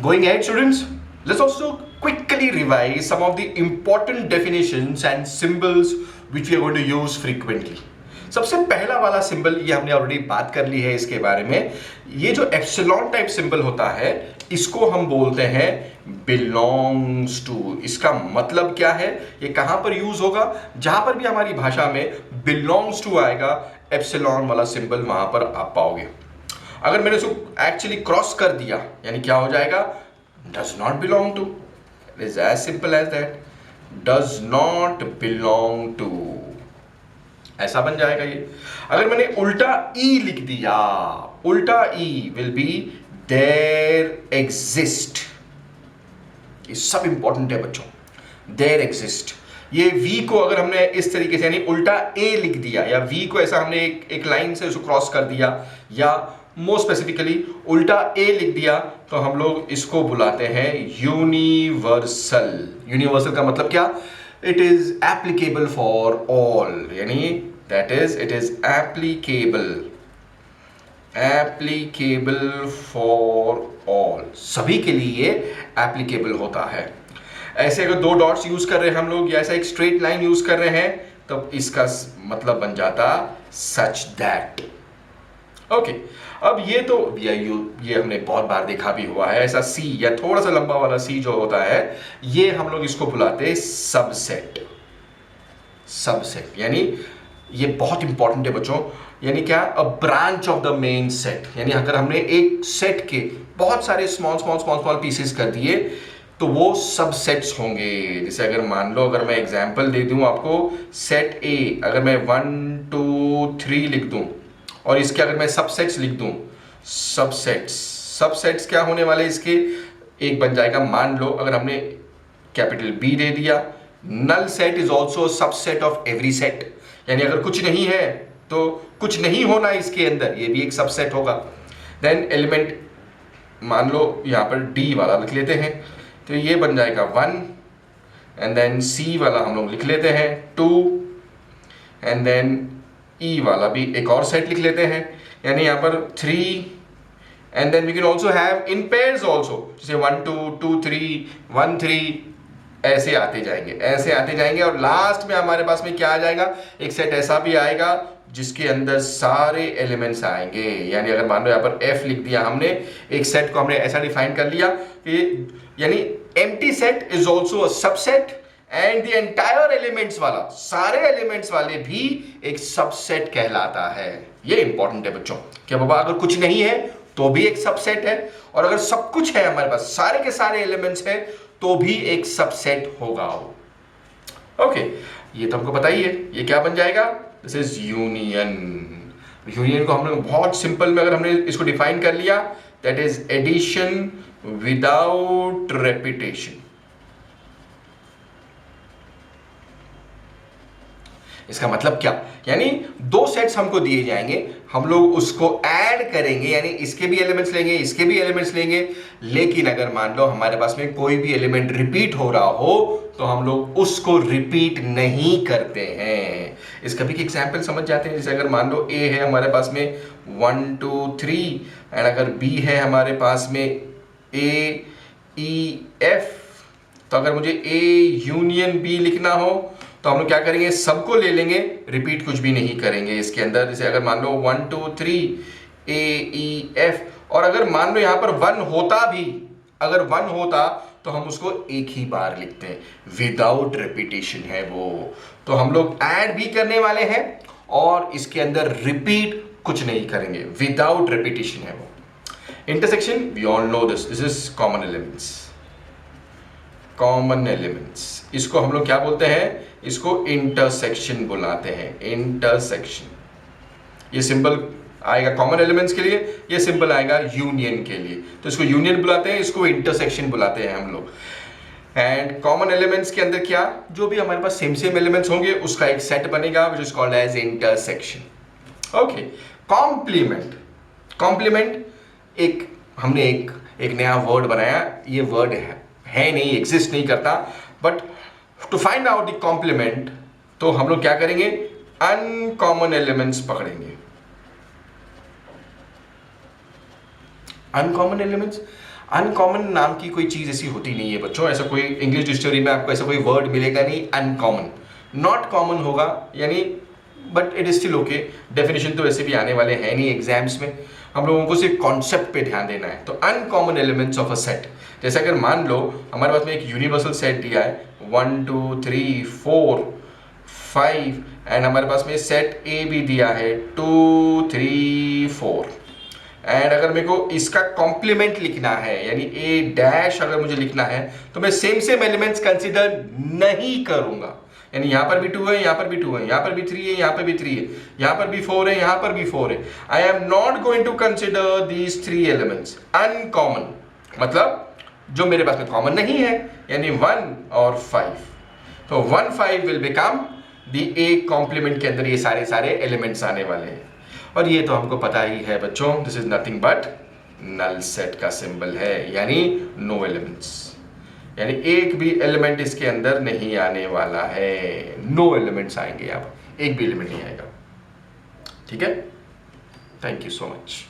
Going ahead, students, let's also quickly revise some of the important definitions and symbols which we are going to use frequently. सबसे पहला वाला symbol ये हमने already बात कर ली है इसके बारे में. ये जो एप्सिलॉन टाइप सिंबल होता है इसको हम बोलते हैं बिलोंग्स टू. इसका मतलब क्या है, ये कहां पर यूज होगा? जहां पर भी हमारी भाषा में बिलोंग्स टू आएगा एप्सिलॉन वाला सिंबल वहां पर आप पाओगे. अगर मैंने उसको एक्चुअली क्रॉस कर दिया यानी क्या हो जाएगा? Does not belong to. It is as simple as that. Does not belong to ऐसा बन जाएगा ये. अगर मैंने उल्टा ई लिख दिया, उल्टा ई विल बी देयर एग्जिस्ट. ये सब इंपॉर्टेंट है बच्चों. There exist. ये वी को अगर हमने इस तरीके से यानी उल्टा ए लिख दिया या वी को ऐसा हमने एक लाइन से उसको क्रॉस कर दिया या मोर स्पेसिफिकली उल्टा ए लिख दिया तो हम लोग इसको बुलाते हैं यूनिवर्सल. यूनिवर्सल का मतलब क्या? It is applicable for all. यानी that is it is applicable for all. सभी के लिए एप्लीकेबल होता है. ऐसे अगर दो डॉट्स यूज कर रहे हैं हम लोग या ऐसा एक स्ट्रेट लाइन यूज कर रहे हैं तब इसका मतलब बन जाता सच दैट. ओके, अब ये तो ये हमने बहुत बार देखा भी हुआ है. ऐसा सी या थोड़ा सा लंबा वाला सी जो होता है ये हम लोग इसको बुलाते हैं सबसेट. सबसेट यानी ये बहुत इंपॉर्टेंट है बच्चों. यानी क्या? A branch of the main set. यानी अगर हमने एक सेट के बहुत सारे small small small small pieces कर दिए तो वो सबसेट्स होंगे. जैसे अगर मान लो अगर मैं एग्जांपल दे दूं आपको, सेट ए अगर मैं 1 2 3 लिख दूं और इसके अगर मैं सबसेट्स लिख दूं, सबसेट्स क्या होने वाले इसके? एक बन जाएगा, मान लो अगर हमने कैपिटल बी दे दिया, null set is also subset of every set. यानी अगर कुछ नहीं है तो कुछ नहीं होना इसके अंदर, ये भी एक सबसेट होगा. देन एलिमेंट मान लो यहां पर डी वाला लिख लेते हैं तो ये बन जाएगा 1. एंड देन सी वाला हम लोग लिख लेते हैं 2. एंड देन ई वाला भी एक और सेट लिख लेते हैं यानी यहाँ पर 3. And then we can also have in pairs also, जैसे 1 2 2 3 1 3 ऐसे आते जाएंगे और लास्ट में हमारे पास में क्या आ जाएगा? एक सेट ऐसा भी आएगा जिसके अंदर सारे एलिमेंट्स आएंगे. यानी अगर मान लो यहाँ पर एफ लिख दिया हमने, एक सेट को हमने ऐसा डिफाइन कर लिया कि यानी empty set is also a subset and the entire elements वाला, सारे एलिमेंट्स वाले भी एक सबसेट कहलाता है. ये इंपॉर्टेंट है बच्चों कि बाबा अगर कुछ नहीं है तो भी एक सबसेट है और अगर सब कुछ है हमारे पास, सारे के सारे एलिमेंट्स हैं तो भी एक सबसेट होगा. ओके, ये तो हमको पता ही है. ये क्या बन जाएगा? This is union. यूनियन को हम लोग बहुत सिंपल में अगर हमने इसको डिफाइन कर लिया, that is addition without repetition. इसका मतलब क्या? यानी दो सेट्स हमको दिए जाएंगे, हम लोग उसको ऐड करेंगे यानी इसके भी एलिमेंट्स लेंगे, इसके भी एलिमेंट्स लेंगे. लेकिन अगर मान लो हमारे पास में कोई भी एलिमेंट रिपीट हो रहा हो तो हम लोग उसको रिपीट नहीं करते हैं. इसका भी एक एग्जांपल समझ जाते हैं. जैसे अगर मान लो ए है हमारे पास में 1 2 3 एंड अगर बी है हमारे पास में ए ई एफ, तो अगर मुझे ए यूनियन बी लिखना हो तो हम लोग क्या करेंगे? सबको ले लेंगे, रिपीट कुछ भी नहीं करेंगे इसके अंदर. जैसे अगर मान लो 1 2 3 ए ई एफ और अगर मान लो यहां पर 1 होता भी, अगर 1 होता तो हम उसको एक ही बार लिखते हैं, विदाउट रेपिटेशन है वो. तो हम लोग ऐड भी करने वाले हैं और इसके अंदर रिपीट कुछ नहीं करेंगे, विदाउट रेपिटेशन है वो. Intersection, we all know this is common elements. Common elements इसको हम लोग क्या बोलते हैं? इसको इंटरसेक्शन बुलाते हैं. इंटरसेक्शन. ये सिंबल आएगा कॉमन एलिमेंट्स के लिए, ये सिंबल आएगा यूनियन के लिए. तो इसको यूनियन बुलाते हैं, इसको इंटरसेक्शन बुलाते हैं हम लोग. एंड कॉमन एलिमेंट्स के अंदर क्या, जो भी हमारे पास सेम एलिमेंट्स होंगे उसका एक सेट बनेगा which is called as intersection. Okay, complement. Complement हमने एक नया वर्ड बनाया. ये वर्ड है नहीं, एग्जिस्ट नहीं करता, but to find out the complement तो हम लोग क्या करेंगे? अनकॉमन एलिमेंट्स पकड़ेंगे. अनकॉमन एलिमेंट्स अनकॉमन नाम की कोई चीज़ ऐसी होती नहीं है बच्चों, ऐसा कोई इंग्लिश डिक्शनरी में आपको ऐसा कोई वर्ड मिलेगा नहीं अनकॉमन, नॉट कॉमन होगा यानी, but it is still okay. Definition तो वैसे भी आने वाले हैं नहीं एग्जाम्स में, हम लोगों को सिर्फ कॉन्सेप्ट पे ध्यान देना है। तो uncommon elements of a set, जैसे अगर मान लो हमारे पास में एक यूनिवर्सल सेट दिया है 1 2 3 4 5 एंड हमारे पास में सेट ए भी दिया है 2 3 4 एंड अगर मेरे को इसका कॉम्प्लीमेंट लिखना है यानी ए डैश अगर मुझे लिखना है तो मैं सेम सेम एलिमेंट्स कंसीडर नहीं करूंगा, यानी यहां पर भी 2 है, यहां पर भी 2 है, यहां पर भी 3 है, यहां पर भी 3 है, यहां पर भी 4 है, यहां पर भी 4 है। I am not going to consider these 3 elements uncommon, मतलब जो मेरे पास में कॉमन नहीं है, यानी 1 और 5। तो 1 5 will become the A complement के अंदर ये सारे एलिमेंट्स आने वाले हैं। और ये तो हमको पता ही है बच्चों, this is nothing but null set का सिंबल है, यानी नो एलिमेंट्स, यानी एक भी एलिमेंट इसके अंदर नहीं आने वाला है, नो एलिमेंट्स आएंगे, यहाँ पर एक भी एलिमेंट नहीं आएगा। ठीक है, थैंक यू सो मच।